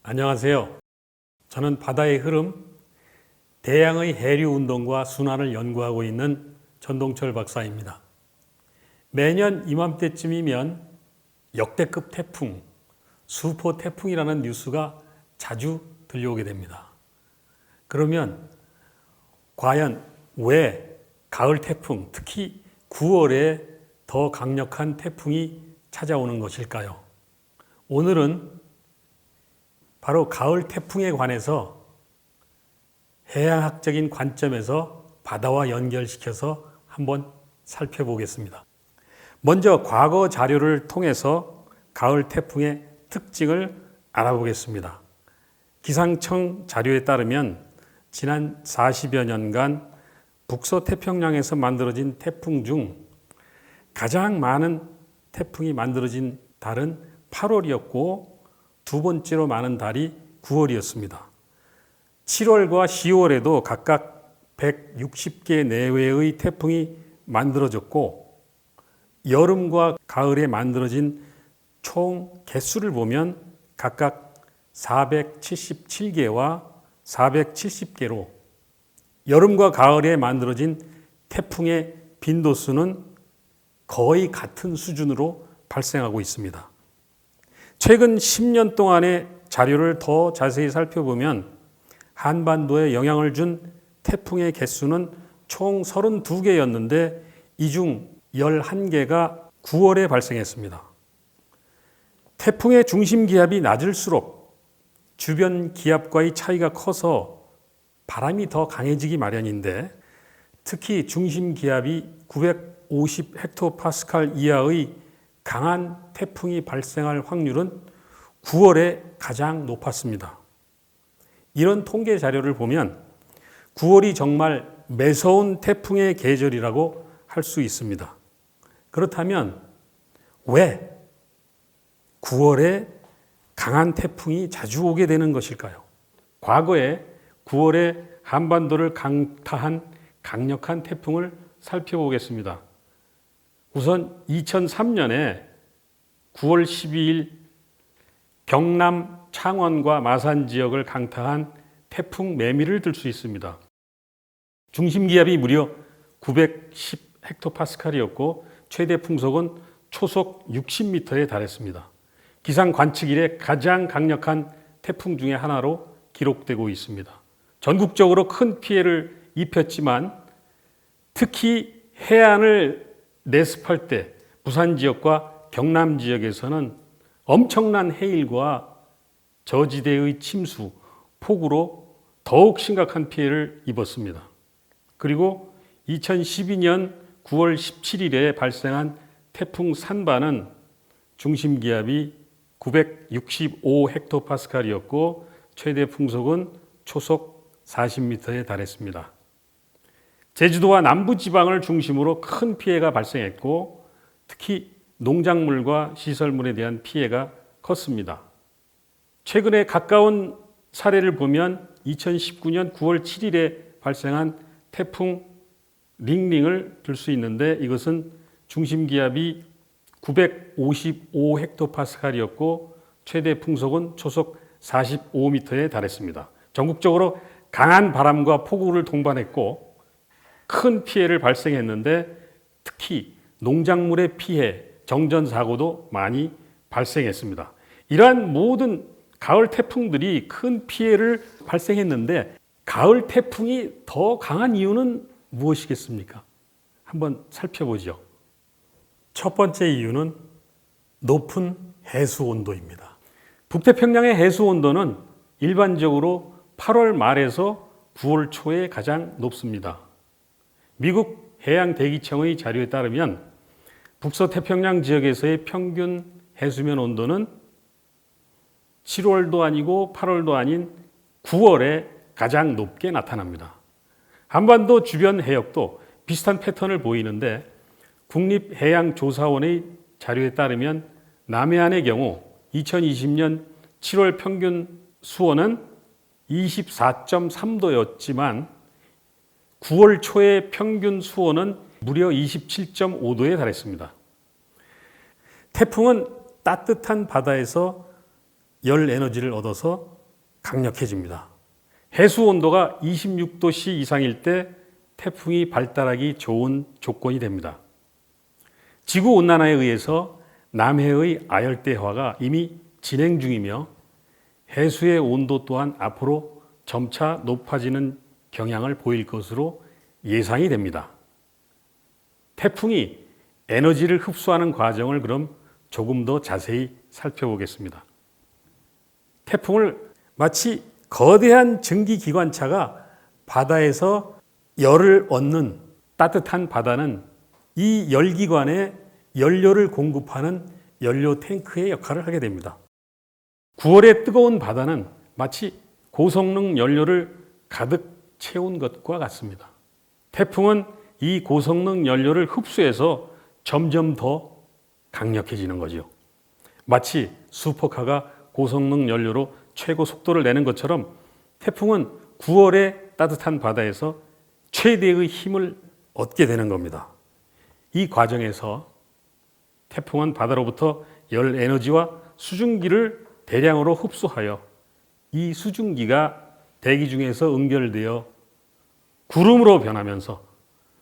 안녕하세요. 저는 바다의 흐름, 대양의 해류 운동과 순환을 연구하고 있는 전동철 박사입니다. 매년 이맘때쯤이면 역대급 태풍, 수포 태풍이라는 뉴스가 자주 들려오게 됩니다. 그러면 과연 왜 가을 태풍, 특히 9월에 더 강력한 태풍이 찾아오는 것일까요? 오늘은 바로 가을 태풍에 관해서 해양학적인 관점에서 바다와 연결시켜서 한번 살펴보겠습니다. 먼저 과거 자료를 통해서 가을 태풍의 특징을 알아보겠습니다. 기상청 자료에 따르면 지난 40여 년간 북서태평양에서 만들어진 태풍 중 가장 많은 태풍이 만들어진 달은 8월이었고 두 번째로 많은 달이 9월이었습니다. 7월과 10월에도 각각 160개 내외의 태풍이 만들어졌고 여름과 가을에 만들어진 총 개수를 보면 각각 477개와 470개로 여름과 가을에 만들어진 태풍의 빈도수는 거의 같은 수준으로 발생하고 있습니다. 최근 10년 동안의 자료를 더 자세히 살펴보면 한반도에 영향을 준 태풍의 개수는 총 32개였는데 이 중 11개가 9월에 발생했습니다. 태풍의 중심 기압이 낮을수록 주변 기압과의 차이가 커서 바람이 더 강해지기 마련인데 특히 중심 기압이 950 헥토파스칼 이하의 강한 태풍이 발생할 확률은 9월에 가장 높았습니다. 이런 통계 자료를 보면 9월이 정말 매서운 태풍의 계절이라고 할 수 있습니다. 그렇다면 왜 9월에 강한 태풍이 자주 오게 되는 것일까요? 과거에 9월에 한반도를 강타한 강력한 태풍을 살펴보겠습니다. 우선 2003년에 9월 12일 경남 창원과 마산 지역을 강타한 태풍 매미를 들 수 있습니다. 중심 기압이 무려 910 헥토파스칼이었고 최대 풍속은 초속 60m에 달했습니다. 기상 관측 이래 가장 강력한 태풍 중에 하나로 기록되고 있습니다. 전국적으로 큰 피해를 입혔지만 특히 해안을 내습할 때 부산 지역과 경남 지역에서는 엄청난 해일과 저지대의 침수, 폭우로 더욱 심각한 피해를 입었습니다. 그리고 2012년 9월 17일에 발생한 태풍 산바는 중심 기압이 965 헥토파스칼이었고 최대 풍속은 초속 40m에 달했습니다. 제주도와 남부지방을 중심으로 큰 피해가 발생했고 특히 농작물과 시설물에 대한 피해가 컸습니다. 최근에 가까운 사례를 보면 2019년 9월 7일에 발생한 태풍 링링을 들 수 있는데 이것은 중심 기압이 955 헥토파스칼이었고 최대 풍속은 초속 45m에 달했습니다. 전국적으로 강한 바람과 폭우를 동반했고 큰 피해를 발생했는데 특히 농작물의 피해, 정전사고도 많이 발생했습니다. 이러한 모든 가을 태풍들이 큰 피해를 발생했는데 가을 태풍이 더 강한 이유는 무엇이겠습니까? 한번 살펴보죠. 첫 번째 이유는 높은 해수 온도입니다. 북태평양의 해수 온도는 일반적으로 8월 말에서 9월 초에 가장 높습니다. 미국 해양대기청의 자료에 따르면 북서태평양 지역에서의 평균 해수면 온도는 7월도 아니고 8월도 아닌 9월에 가장 높게 나타납니다. 한반도 주변 해역도 비슷한 패턴을 보이는데 국립해양조사원의 자료에 따르면 남해안의 경우 2020년 7월 평균 수온은 24.3도였지만 9월 초의 평균 수온은 무려 27.5도에 달했습니다. 태풍은 따뜻한 바다에서 열 에너지를 얻어서 강력해집니다. 해수 온도가 26도씨 이상일 때 태풍이 발달하기 좋은 조건이 됩니다. 지구온난화에 의해서 남해의 아열대화가 이미 진행 중이며 해수의 온도 또한 앞으로 점차 높아지는 경향을 보일 것으로 예상이 됩니다. 태풍이 에너지를 흡수하는 과정을 그럼 조금 더 자세히 살펴보겠습니다. 태풍을 마치 거대한 증기기관차가 바다에서 열을 얻는 따뜻한 바다는 이 열기관에 연료를 공급하는 연료 탱크의 역할을 하게 됩니다. 9월의 뜨거운 바다는 마치 고성능 연료를 가득 채운 것과 같습니다. 태풍은 이 고성능 연료를 흡수해서 점점 더 강력해지는 거죠. 마치 슈퍼카가 고성능 연료로 최고 속도를 내는 것처럼 태풍은 9월의 따뜻한 바다에서 최대의 힘을 얻게 되는 겁니다. 이 과정에서 태풍은 바다로부터 열 에너지와 수증기를 대량으로 흡수하여 이 수증기가 대기 중에서 응결되어 구름으로 변하면서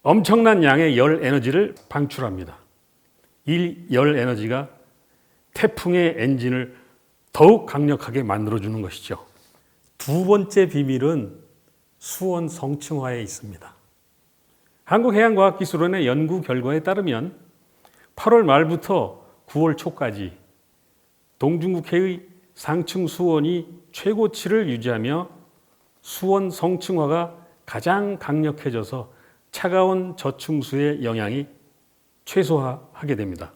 엄청난 양의 열 에너지를 방출합니다. 이 열 에너지가 태풍의 엔진을 더욱 강력하게 만들어주는 것이죠. 두 번째 비밀은 수온 성층화에 있습니다. 한국해양과학기술원의 연구 결과에 따르면 8월 말부터 9월 초까지 동중국해의 상층 수온이 최고치를 유지하며 수온 성층화가 가장 강력해져서 차가운 저층수의 영향이 최소화하게 됩니다.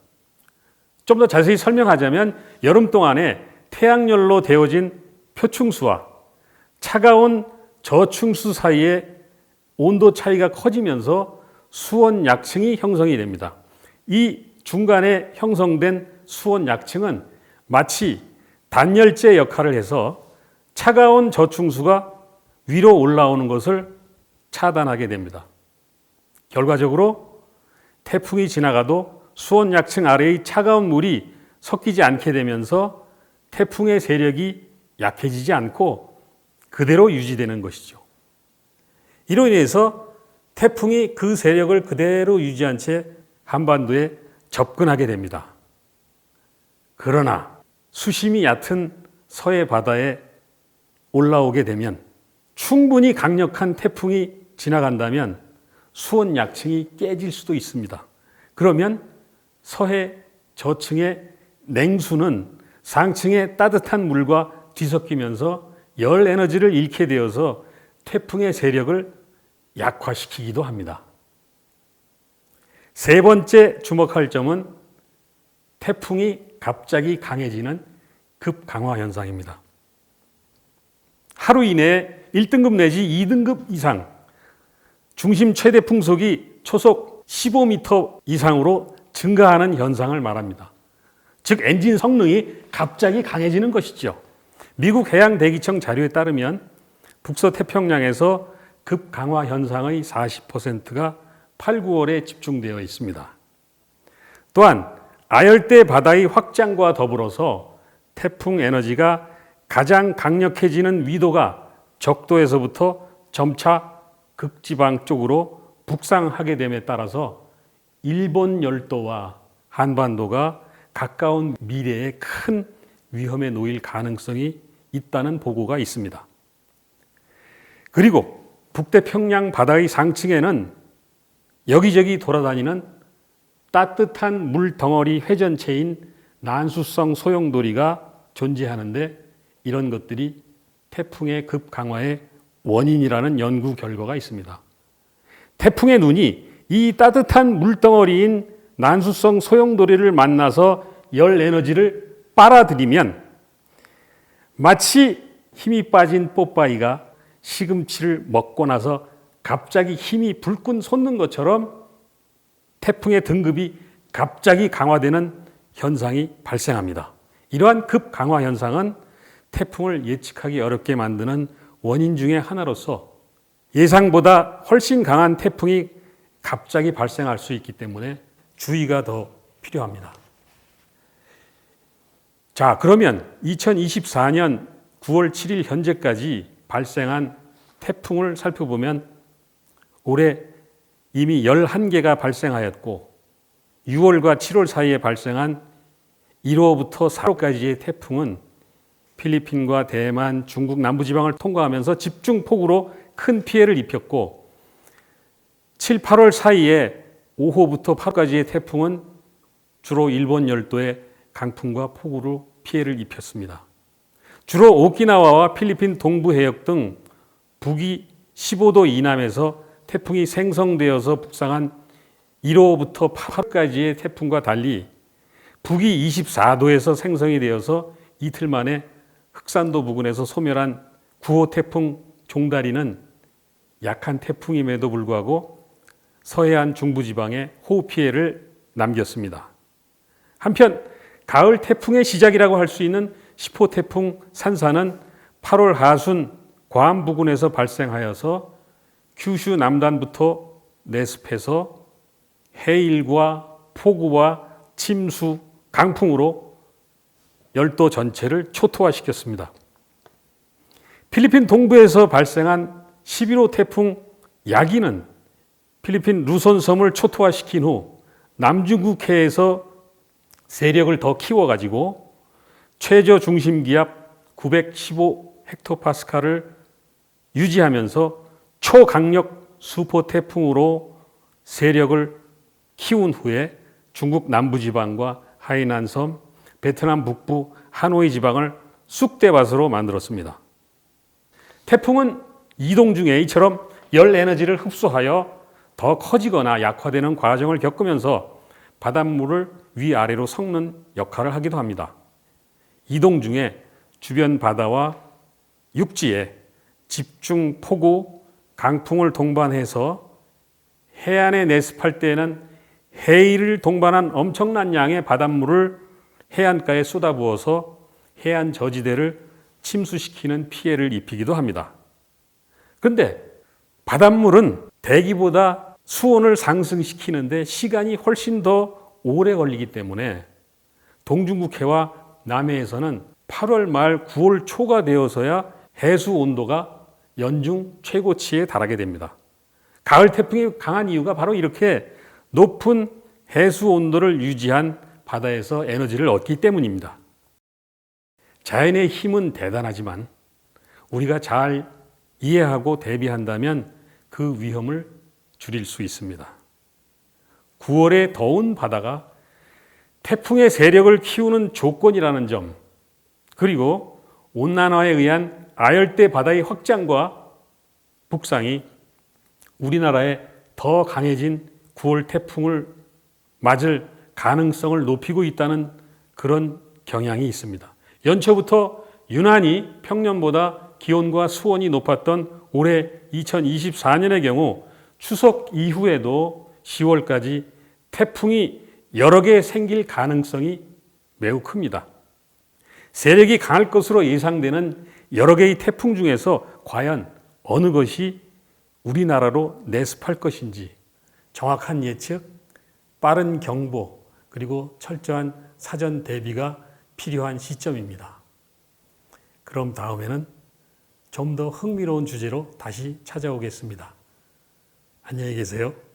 좀 더 자세히 설명하자면 여름 동안에 태양열로 데워진 표층수와 차가운 저층수 사이에 온도 차이가 커지면서 수온 약층이 형성이 됩니다. 이 중간에 형성된 수온 약층은 마치 단열재 역할을 해서 차가운 저층수가 위로 올라오는 것을 차단하게 됩니다. 결과적으로 태풍이 지나가도 수온 약층 아래의 차가운 물이 섞이지 않게 되면서 태풍의 세력이 약해지지 않고 그대로 유지되는 것이죠. 이로 인해서 태풍이 그 세력을 그대로 유지한 채 한반도에 접근하게 됩니다. 그러나 수심이 얕은 서해 바다에 올라오게 되면 충분히 강력한 태풍이 지나간다면 수온 약층이 깨질 수도 있습니다. 그러면 서해 저층의 냉수는 상층의 따뜻한 물과 뒤섞이면서 열 에너지를 잃게 되어서 태풍의 세력을 약화시키기도 합니다. 세 번째 주목할 점은 태풍이 갑자기 강해지는 급강화 현상입니다. 하루 이내에 1등급 내지 2등급 이상 중심 최대 풍속이 초속 15m 이상으로 증가하는 현상을 말합니다. 즉 엔진 성능이 갑자기 강해지는 것이죠. 미국 해양대기청 자료에 따르면 북서태평양에서 급강화 현상의 40%가 8, 9월에 집중되어 있습니다. 또한 아열대 바다의 확장과 더불어서 태풍 에너지가 가장 강력해지는 위도가 적도에서부터 점차 극지방 쪽으로 북상하게 됨에 따라서 일본 열도와 한반도가 가까운 미래에 큰 위험에 놓일 가능성이 있다는 보고가 있습니다. 그리고 북태평양 바다의 상층에는 여기저기 돌아다니는 따뜻한 물덩어리 회전체인 난수성 소용돌이가 존재하는데 이런 것들이 태풍의 급강화의 원인이라는 연구 결과가 있습니다. 태풍의 눈이 이 따뜻한 물덩어리인 난수성 소용돌이를 만나서 열 에너지를 빨아들이면 마치 힘이 빠진 뽀빠이가 시금치를 먹고 나서 갑자기 힘이 불끈 솟는 것처럼 태풍의 등급이 갑자기 강화되는 현상이 발생합니다. 이러한 급강화 현상은 태풍을 예측하기 어렵게 만드는 원인 중의 하나로서 예상보다 훨씬 강한 태풍이 갑자기 발생할 수 있기 때문에 주의가 더 필요합니다. 자, 그러면 2024년 9월 7일 현재까지 발생한 태풍을 살펴보면 올해 이미 11개가 발생하였고 6월과 7월 사이에 발생한 1호부터 4호까지의 태풍은 필리핀과 대만, 중국 남부지방을 통과하면서 집중폭우로 큰 피해를 입혔고 7, 8월 사이에 5호부터 8호까지의 태풍은 주로 일본 열도에 강풍과 폭우로 피해를 입혔습니다. 주로 오키나와와 필리핀 동부 해역 등 북위 15도 이남에서 태풍이 생성되어서 북상한 1호부터 8호까지의 태풍과 달리 북위 24도에서 생성이 되어서 이틀 만에 흑산도 부근에서 소멸한 9호 태풍 종다리는 약한 태풍임에도 불구하고 서해안 중부지방에 호우 피해를 남겼습니다. 한편 가을 태풍의 시작이라고 할 수 있는 10호 태풍 산사는 8월 하순 괌 부근에서 발생하여서 큐슈 남단부터 내습해서 해일과 폭우와 침수, 강풍으로 열도 전체를 초토화시켰습니다. 필리핀 동부에서 발생한 11호 태풍 야기는 필리핀 루손섬을 초토화시킨 후 남중국해에서 세력을 더 키워가지고 최저 중심 기압 915 헥토파스칼을 유지하면서 초강력 수포 태풍으로 세력을 키운 후에 중국 남부지방과 하이난섬, 베트남 북부 하노이 지방을 쑥대밭으로 만들었습니다. 태풍은 이동 중에 이처럼 열 에너지를 흡수하여 더 커지거나 약화되는 과정을 겪으면서 바닷물을 위아래로 섞는 역할을 하기도 합니다. 이동 중에 주변 바다와 육지에 집중 폭우, 강풍을 동반해서 해안에 내습할 때에는 해일을 동반한 엄청난 양의 바닷물을 해안가에 쏟아부어서 해안 저지대를 침수시키는 피해를 입히기도 합니다. 그런데 바닷물은 대기보다 수온을 상승시키는데 시간이 훨씬 더 오래 걸리기 때문에 동중국해와 남해에서는 8월 말 9월 초가 되어서야 해수 온도가 연중 최고치에 달하게 됩니다. 가을 태풍이 강한 이유가 바로 이렇게 높은 해수 온도를 유지한 바다에서 에너지를 얻기 때문입니다. 자연의 힘은 대단하지만 우리가 잘 이해하고 대비한다면 그 위험을 줄일 수 있습니다. 9월의 더운 바다가 태풍의 세력을 키우는 조건이라는 점, 그리고 온난화에 의한 아열대 바다의 확장과 북상이 우리나라에 더 강해진 9월 태풍을 맞을 가능성을 높이고 있다는 그런 경향이 있습니다. 연초부터 유난히 평년보다 기온과 수온이 높았던 올해 2024년의 경우 추석 이후에도 10월까지 태풍이 여러 개 생길 가능성이 매우 큽니다. 세력이 강할 것으로 예상되는 여러 개의 태풍 중에서 과연 어느 것이 우리나라로 내습할 것인지 정확한 예측, 빠른 경보, 그리고 철저한 사전 대비가 필요한 시점입니다. 그럼 다음에는 좀 더 흥미로운 주제로 다시 찾아오겠습니다. 안녕히 계세요.